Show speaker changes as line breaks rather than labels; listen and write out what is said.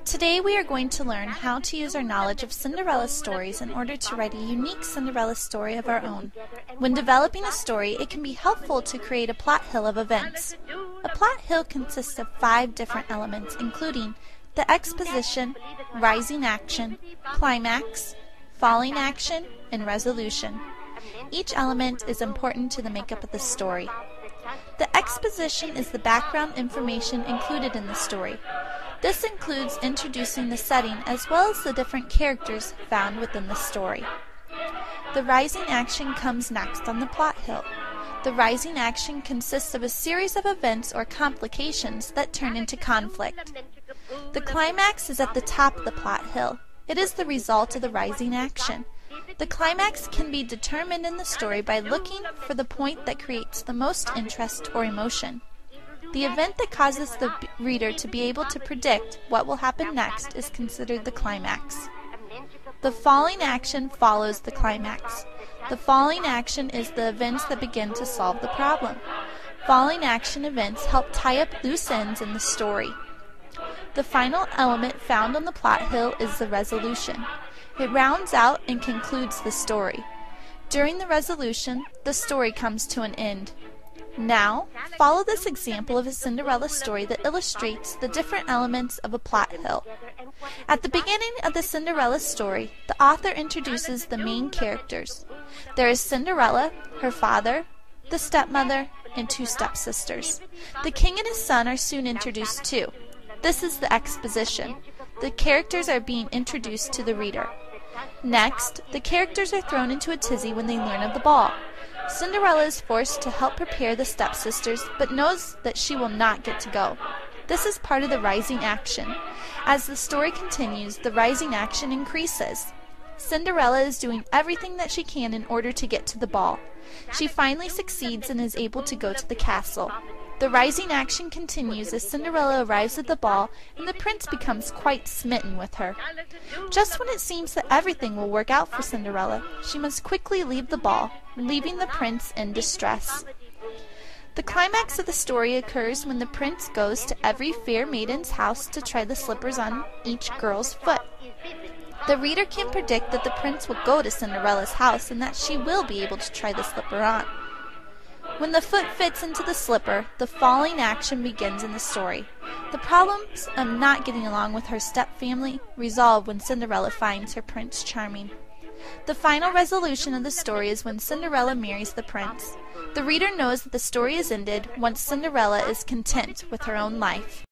Today we are going to learn how to use our knowledge of Cinderella stories in order to write a unique Cinderella story of our own. When developing a story, it can be helpful to create a plot hill of events. A plot hill consists of 5 different elements, including the exposition, rising action, climax, falling action, and resolution. Each element is important to the makeup of the story. The exposition is the background information included in the story. This includes introducing the setting as well as the different characters found within the story. The rising action comes next on the plot hill. The rising action consists of a series of events or complications that turn into conflict. The climax is at the top of the plot hill. It is the result of the rising action. The climax can be determined in the story by looking for the point that creates the most interest or emotion. The event that causes the reader to be able to predict what will happen next is considered the climax. The falling action follows the climax. The falling action is the events that begin to solve the problem. Falling action events help tie up loose ends in the story. The final element found on the plot hill is the resolution. It rounds out and concludes the story. During the resolution, the story comes to an end. Now, follow this example of a Cinderella story that illustrates the different elements of a plot hill. At the beginning of the Cinderella story, the author introduces the main characters. There is Cinderella, her father, the stepmother, and 2 stepsisters. The king and his son are soon introduced too. This is the exposition. The characters are being introduced to the reader. Next, the characters are thrown into a tizzy when they learn of the ball. Cinderella is forced to help prepare the stepsisters, but knows that she will not get to go. This is part of the rising action. As the story continues, the rising action increases. Cinderella is doing everything that she can in order to get to the ball. She finally succeeds and is able to go to the castle. The rising action continues as Cinderella arrives at the ball and the prince becomes quite smitten with her. Just when it seems that everything will work out for Cinderella, she must quickly leave the ball, leaving the prince in distress. The climax of the story occurs when the prince goes to every fair maiden's house to try the slippers on each girl's foot. The reader can predict that the prince will go to Cinderella's house and that she will be able to try the slipper on. When the foot fits into the slipper, the falling action begins in the story. The problems of not getting along with her stepfamily resolve when Cinderella finds her prince charming. The final resolution of the story is when Cinderella marries the prince. The reader knows that the story is ended once Cinderella is content with her own life.